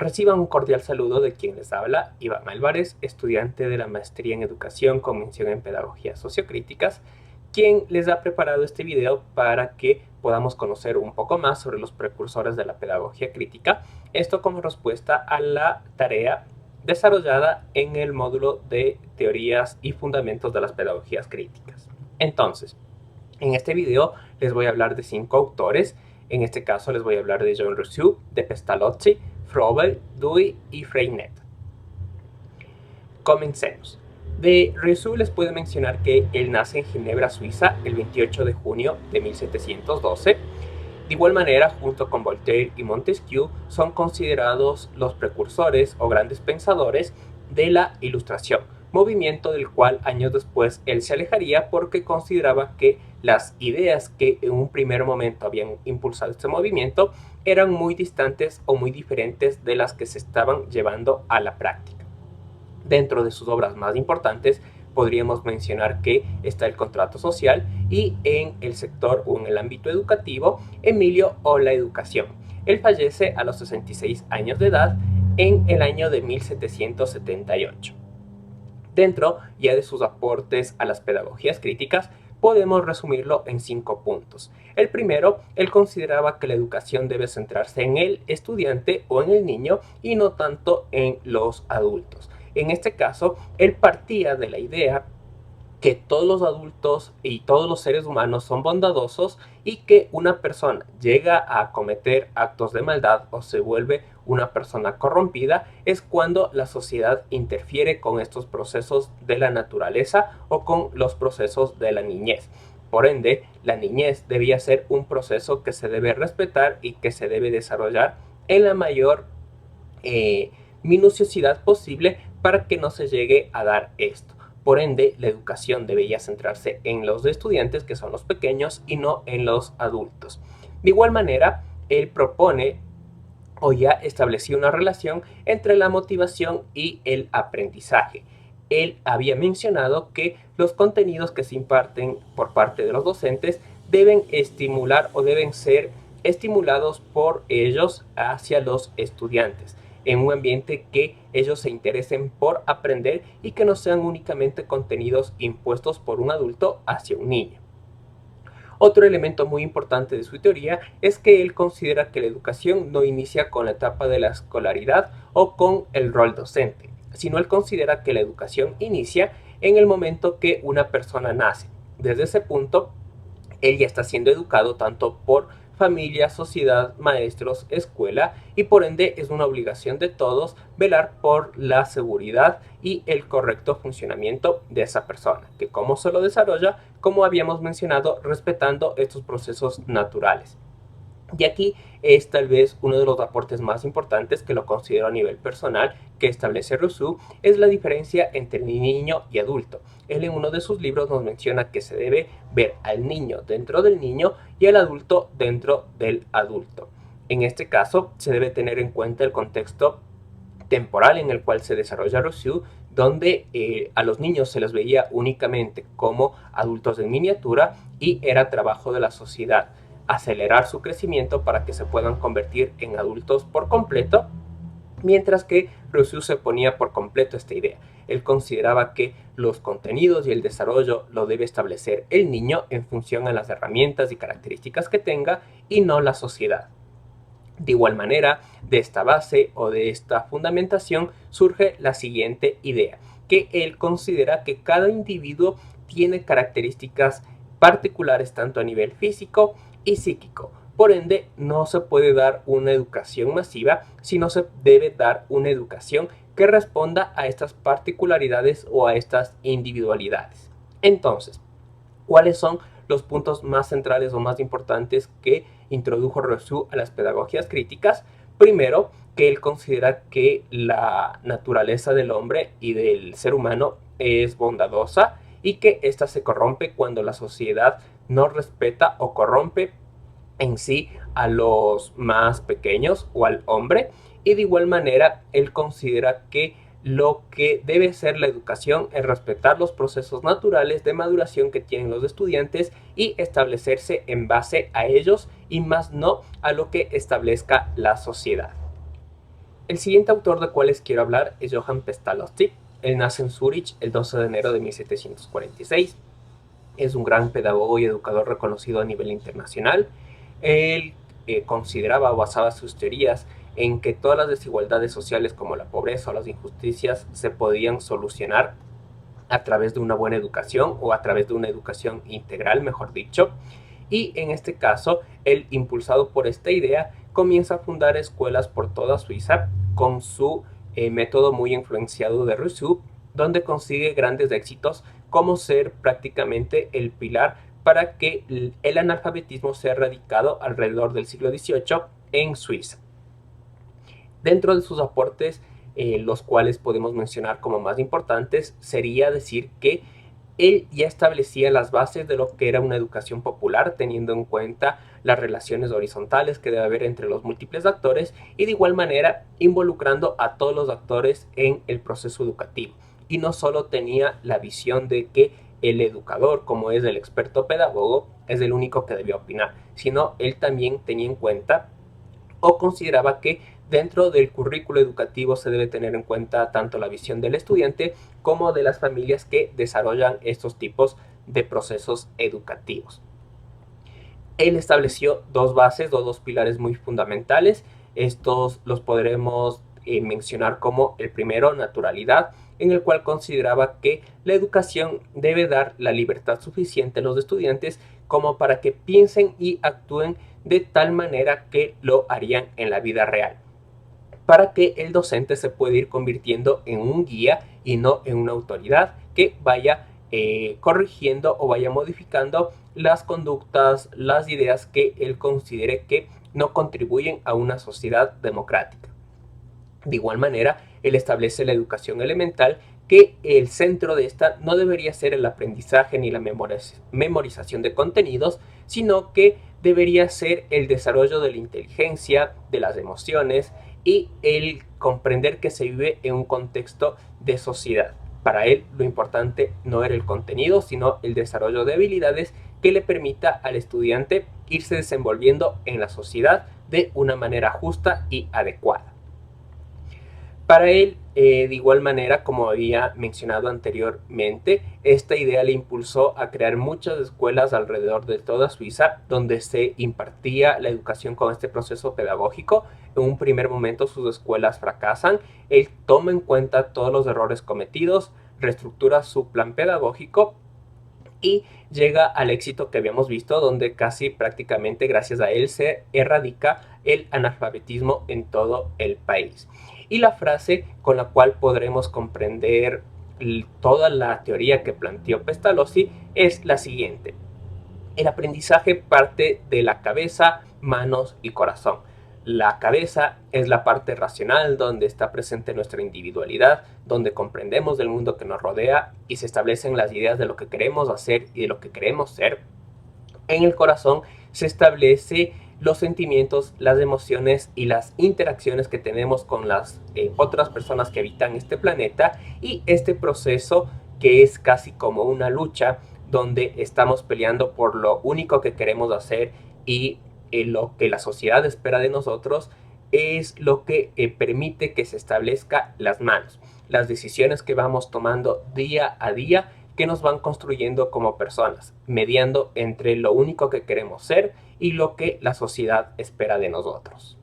Reciban un cordial saludo de quien les habla, Iván Álvarez, estudiante de la Maestría en Educación con mención en Pedagogías Sociocríticas, quien les ha preparado este video para que podamos conocer un poco más sobre los precursores de la pedagogía crítica, esto como respuesta a la tarea desarrollada en el módulo de Teorías y Fundamentos de las Pedagogías Críticas. Entonces, en este video les voy a hablar de 5 autores. En este caso les voy a hablar de Jean Rousseau, de Pestalozzi, Froebel, Dewey y Freinet. Comencemos. De Rousseau les puedo mencionar que él nace en Ginebra, Suiza, el 28 de junio de 1712. De igual manera, junto con Voltaire y Montesquieu, son considerados los precursores o grandes pensadores de la Ilustración, movimiento del cual años después él se alejaría porque consideraba que las ideas que en un primer momento habían impulsado este movimiento eran muy distantes o muy diferentes de las que se estaban llevando a la práctica. Dentro de sus obras más importantes podríamos mencionar que está El Contrato Social y en el sector o en el ámbito educativo, Emilio o la Educación. Él fallece a los 66 años de edad en el año de 1778. Dentro ya de sus aportes a las pedagogías críticas, podemos resumirlo en 5 puntos. El primero, él consideraba que la educación debe centrarse en el estudiante o en el niño y no tanto en los adultos. En este caso, él partía de la idea que todos los adultos y todos los seres humanos son bondadosos y que una persona llega a cometer actos de maldad o se vuelve una persona corrompida es cuando la sociedad interfiere con estos procesos de la naturaleza o con los procesos de la niñez. Por ende, la niñez debía ser un proceso que se debe respetar y que se debe desarrollar en la mayor minuciosidad posible para que no se llegue a dar esto. Por ende, la educación debería centrarse en los estudiantes, que son los pequeños, y no en los adultos. De igual manera, él propone o ya estableció una relación entre la motivación y el aprendizaje. Él había mencionado que los contenidos que se imparten por parte de los docentes deben estimular o deben ser estimulados por ellos hacia los estudiantes, en un ambiente que ellos se interesen por aprender y que no sean únicamente contenidos impuestos por un adulto hacia un niño. Otro elemento muy importante de su teoría es que él considera que la educación no inicia con la etapa de la escolaridad o con el rol docente, sino él considera que la educación inicia en el momento que una persona nace. Desde ese punto, él ya está siendo educado tanto por familia, sociedad, maestros, escuela, y por ende es una obligación de todos velar por la seguridad y el correcto funcionamiento de esa persona, que cómo se lo desarrolla, como habíamos mencionado, respetando estos procesos naturales. Y aquí es tal vez uno de los aportes más importantes que lo considero a nivel personal que establece Rousseau, es la diferencia entre niño y adulto. Él en uno de sus libros nos menciona que se debe ver al niño dentro del niño y al adulto dentro del adulto. En este caso se debe tener en cuenta el contexto temporal en el cual se desarrolla Rousseau, donde a los niños se les veía únicamente como adultos en miniatura y era trabajo de la sociedad acelerar su crecimiento para que se puedan convertir en adultos por completo, mientras que Rousseau se ponía por completo esta idea. Él consideraba que los contenidos y el desarrollo lo debe establecer el niño en función a las herramientas y características que tenga y no la sociedad. De igual manera, de esta base o de esta fundamentación surge la siguiente idea, que él considera que cada individuo tiene características particulares tanto a nivel físico y psíquico. Por ende, no se puede dar una educación masiva, sino se debe dar una educación que responda a estas particularidades o a estas individualidades. Entonces, ¿cuáles son los puntos más centrales o más importantes que introdujo Rousseau a las pedagogías críticas? Primero, que él considera que la naturaleza del hombre y del ser humano es bondadosa y que ésta se corrompe cuando la sociedad no respeta o corrompe en sí a los más pequeños o al hombre, y de igual manera él considera que lo que debe ser la educación es respetar los procesos naturales de maduración que tienen los estudiantes y establecerse en base a ellos y más no a lo que establezca la sociedad. El siguiente autor del cual les quiero hablar es Johann Pestalozzi. Él nace en Zúrich el 12 de enero de 1746. Es un gran pedagogo y educador reconocido a nivel internacional. Él consideraba o basaba sus teorías en que todas las desigualdades sociales como la pobreza o las injusticias se podían solucionar a través de una buena educación o a través de una educación integral, mejor dicho. Y en este caso, él, impulsado por esta idea, comienza a fundar escuelas por toda Suiza con su método muy influenciado de Rousseau, donde consigue grandes éxitos como ser prácticamente el pilar para que el analfabetismo sea erradicado alrededor del siglo XVIII en Suiza. Dentro de sus aportes, los cuales podemos mencionar como más importantes, sería decir que él ya establecía las bases de lo que era una educación popular, teniendo en cuenta las relaciones horizontales que debe haber entre los múltiples actores y de igual manera involucrando a todos los actores en el proceso educativo. Y no solo tenía la visión de que el educador, como es el experto pedagogo, es el único que debía opinar, sino él también tenía en cuenta o consideraba que dentro del currículo educativo se debe tener en cuenta tanto la visión del estudiante como de las familias que desarrollan estos tipos de procesos educativos. Él estableció dos bases o dos pilares muy fundamentales. Estos los podremos mencionar como el primero, naturalidad, en el cual consideraba que la educación debe dar la libertad suficiente a los estudiantes como para que piensen y actúen de tal manera que lo harían en la vida real, para que el docente se pueda ir convirtiendo en un guía y no en una autoridad que vaya corrigiendo o vaya modificando las conductas, las ideas que él considere que no contribuyen a una sociedad democrática. De igual manera, él establece la educación elemental, que el centro de esta no debería ser el aprendizaje ni la memorización de contenidos, sino que debería ser el desarrollo de la inteligencia, de las emociones y el comprender que se vive en un contexto de sociedad. Para él lo importante no era el contenido, sino el desarrollo de habilidades que le permita al estudiante irse desenvolviendo en la sociedad de una manera justa y adecuada. Para él, de igual manera, como había mencionado anteriormente, esta idea le impulsó a crear muchas escuelas alrededor de toda Suiza donde se impartía la educación con este proceso pedagógico. En un primer momento sus escuelas fracasan, él toma en cuenta todos los errores cometidos, reestructura su plan pedagógico y llega al éxito que habíamos visto, donde casi prácticamente gracias a él se erradica el analfabetismo en todo el país. Y la frase con la cual podremos comprender toda la teoría que planteó Pestalozzi es la siguiente: el aprendizaje parte de la cabeza, manos y corazón. La cabeza es la parte racional donde está presente nuestra individualidad, donde comprendemos del mundo que nos rodea y se establecen las ideas de lo que queremos hacer y de lo que queremos ser. En el corazón se establece los sentimientos, las emociones y las interacciones que tenemos con las otras personas que habitan este planeta, y este proceso, que es casi como una lucha donde estamos peleando por lo único que queremos hacer y lo que la sociedad espera de nosotros, es lo que permite que se establezca las manos, las decisiones que vamos tomando día a día, que nos van construyendo como personas, mediando entre lo único que queremos ser y lo que la sociedad espera de nosotros.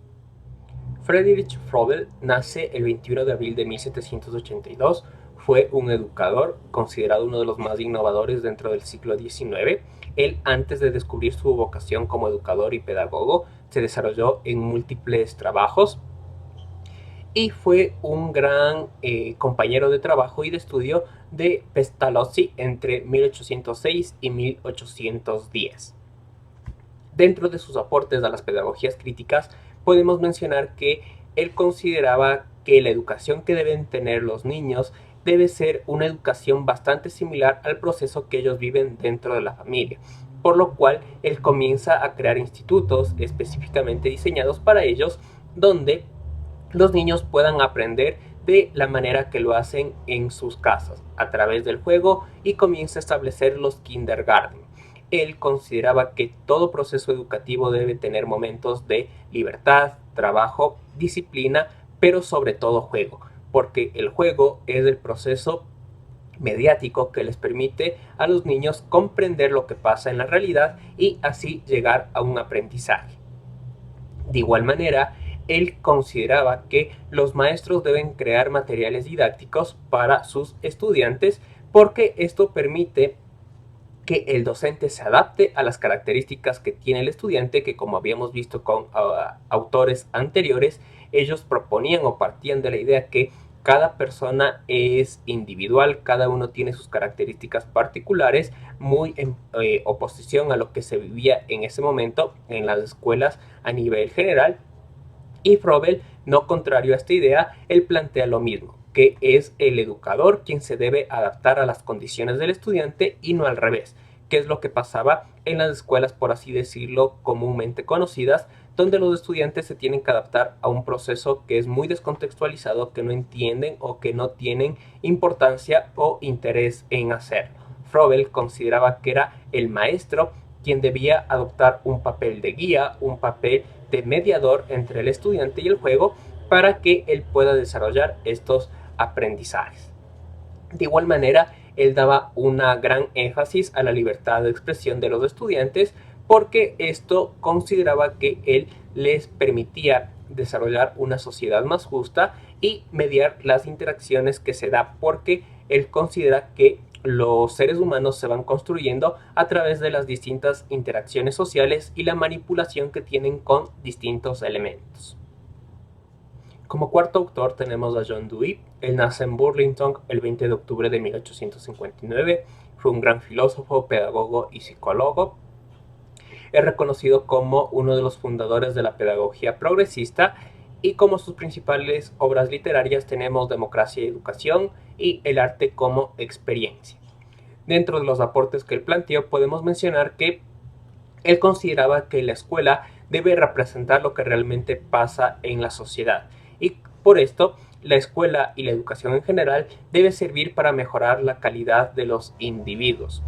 Friedrich Froebel nace el 21 de abril de 1782. Fue un educador considerado uno de los más innovadores dentro del siglo XIX. Él, antes de descubrir su vocación como educador y pedagogo, se desarrolló en múltiples trabajos y fue un gran compañero de trabajo y de estudio de Pestalozzi entre 1806 y 1810. Dentro de sus aportes a las pedagogías críticas, podemos mencionar que él consideraba que la educación que deben tener los niños debe ser una educación bastante similar al proceso que ellos viven dentro de la familia, por lo cual él comienza a crear institutos específicamente diseñados para ellos, donde los niños puedan aprender de la manera que lo hacen en sus casas, a través del juego, y comienza a establecer los kindergarten. Él consideraba que todo proceso educativo debe tener momentos de libertad, trabajo, disciplina, pero sobre todo juego, porque el juego es el proceso mediático que les permite a los niños comprender lo que pasa en la realidad y así llegar a un aprendizaje. De igual manera, él consideraba que los maestros deben crear materiales didácticos para sus estudiantes porque esto permite que el docente se adapte a las características que tiene el estudiante, que como habíamos visto con autores anteriores, ellos proponían o partían de la idea que cada persona es individual, cada uno tiene sus características particulares, muy en oposición a lo que se vivía en ese momento en las escuelas a nivel general. Y Froebel, no contrario a esta idea, él plantea lo mismo, que es el educador quien se debe adaptar a las condiciones del estudiante y no al revés, que es lo que pasaba en las escuelas, por así decirlo, comúnmente conocidas, donde los estudiantes se tienen que adaptar a un proceso que es muy descontextualizado, que no entienden o que no tienen importancia o interés en hacer. Froebel consideraba que era el maestro quien debía adoptar un papel de guía, un papel de mediador entre el estudiante y el juego para que él pueda desarrollar estos aprendizajes. De igual manera, él daba una gran énfasis a la libertad de expresión de los estudiantes porque esto consideraba que él les permitía desarrollar una sociedad más justa y mediar las interacciones que se da, porque él considera que los seres humanos se van construyendo a través de las distintas interacciones sociales y la manipulación que tienen con distintos elementos. Como cuarto autor tenemos a John Dewey. Él nace en Burlington el 20 de octubre de 1859. Fue un gran filósofo, pedagogo y psicólogo. Es reconocido como uno de los fundadores de la pedagogía progresista y como sus principales obras literarias tenemos Democracia y Educación y El arte como experiencia. Dentro de los aportes que él planteó podemos mencionar que él consideraba que la escuela debe representar lo que realmente pasa en la sociedad y por esto la escuela y la educación en general debe servir para mejorar la calidad de los individuos.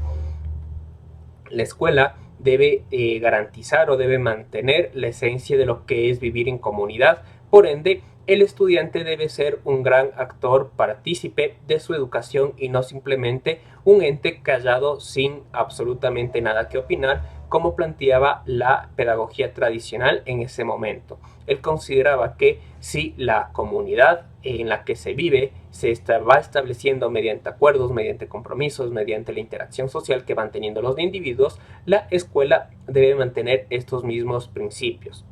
La escuela debe garantizar o debe mantener la esencia de lo que es vivir en comunidad. Por ende, el estudiante debe ser un gran actor partícipe de su educación y no simplemente un ente callado sin absolutamente nada que opinar, como planteaba la pedagogía tradicional en ese momento. Él consideraba que si la comunidad en la que se vive se va estableciendo mediante acuerdos, mediante compromisos, mediante la interacción social que van teniendo los individuos, la escuela debe mantener estos mismos principios.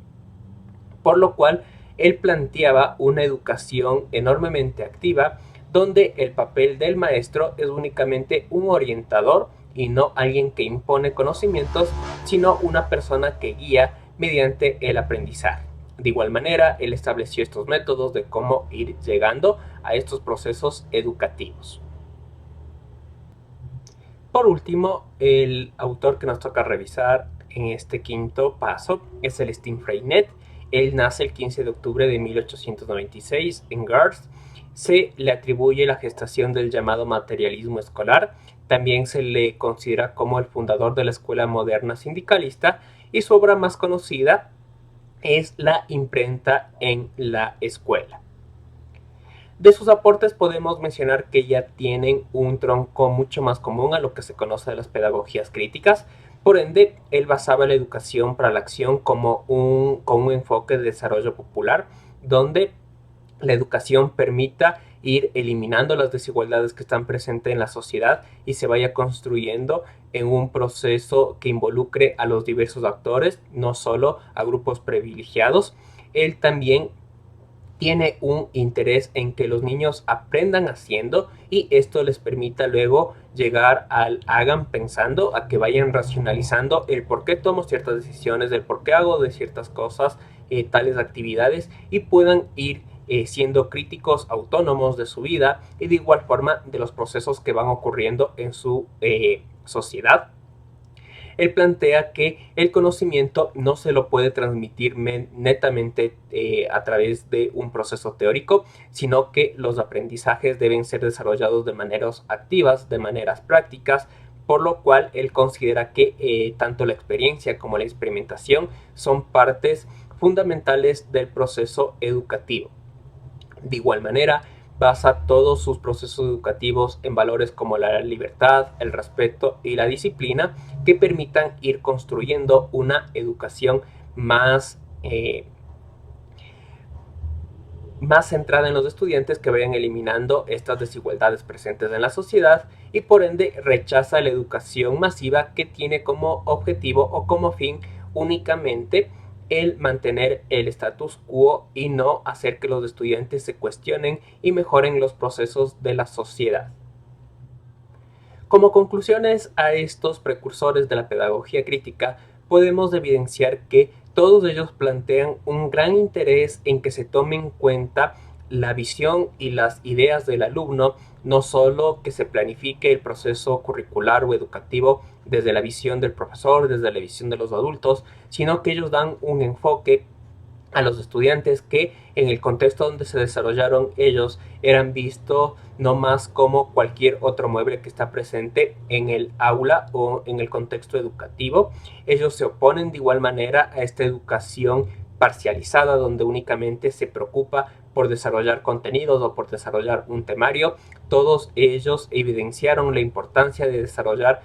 Por lo cual, él planteaba una educación enormemente activa, donde el papel del maestro es únicamente un orientador y no alguien que impone conocimientos, sino una persona que guía mediante el aprendizaje. De igual manera, él estableció estos métodos de cómo ir llegando a estos procesos educativos. Por último, el autor que nos toca revisar en este quinto paso es Celestin Freinet. Él nace el 15 de octubre de 1896 en Gars. Se le atribuye la gestación del llamado materialismo escolar. También se le considera como el fundador de la escuela moderna sindicalista y su obra más conocida es La imprenta en la escuela. De sus aportes podemos mencionar que ya tienen un tronco mucho más común a lo que se conoce de las pedagogías críticas. Por ende, él basaba la educación para la acción como con un enfoque de desarrollo popular, donde la educación permita ir eliminando las desigualdades que están presentes en la sociedad y se vaya construyendo en un proceso que involucre a los diversos actores, no solo a grupos privilegiados. Él también tiene un interés en que los niños aprendan haciendo y esto les permita luego llegar al hagan pensando, a que vayan racionalizando el por qué tomo ciertas decisiones, el por qué hago de ciertas cosas, tales actividades y puedan ir siendo críticos autónomos de su vida y de igual forma de los procesos que van ocurriendo en su sociedad. Él plantea que el conocimiento no se lo puede transmitir netamente a través de un proceso teórico, sino que los aprendizajes deben ser desarrollados de maneras activas, de maneras prácticas, por lo cual él considera que tanto la experiencia como la experimentación son partes fundamentales del proceso educativo. De igual manera, basa todos sus procesos educativos en valores como la libertad, el respeto y la disciplina que permitan ir construyendo una educación más, más centrada en los estudiantes, que vayan eliminando estas desigualdades presentes en la sociedad, y por ende rechaza la educación masiva que tiene como objetivo o como fin únicamente el mantener el status quo y no hacer que los estudiantes se cuestionen y mejoren los procesos de la sociedad. Como conclusiones a estos precursores de la pedagogía crítica, podemos evidenciar que todos ellos plantean un gran interés en que se tome en cuenta la visión y las ideas del alumno, no solo que se planifique el proceso curricular o educativo desde la visión del profesor, desde la visión de los adultos, sino que ellos dan un enfoque a los estudiantes que en el contexto donde se desarrollaron ellos eran vistos no más como cualquier otro mueble que está presente en el aula o en el contexto educativo. Ellos se oponen de igual manera a esta educación parcializada donde únicamente se preocupa por desarrollar contenidos o por desarrollar un temario. Todos ellos evidenciaron la importancia de desarrollar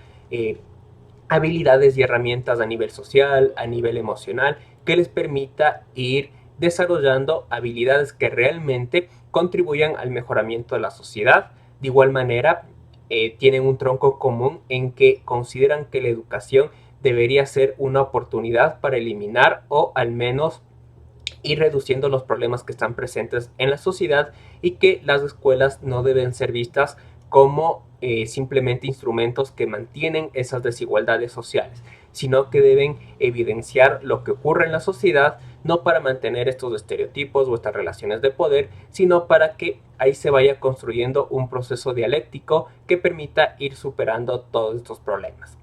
habilidades y herramientas a nivel social, a nivel emocional, que les permita ir desarrollando habilidades que realmente contribuyan al mejoramiento de la sociedad. De igual manera, tienen un tronco común en que consideran que la educación debería ser una oportunidad para eliminar o al menos ir reduciendo los problemas que están presentes en la sociedad, y que las escuelas no deben ser vistas como simplemente instrumentos que mantienen esas desigualdades sociales, sino que deben evidenciar lo que ocurre en la sociedad, no para mantener estos estereotipos o estas relaciones de poder, sino para que ahí se vaya construyendo un proceso dialéctico que permita ir superando todos estos problemas.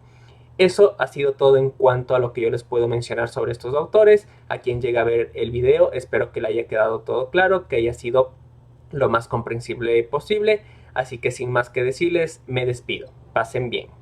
Eso ha sido todo en cuanto a lo que yo les puedo mencionar sobre estos autores. A quien llega a ver el video, espero que le haya quedado todo claro, que haya sido lo más comprensible posible. Así que sin más que decirles, me despido. Pasen bien.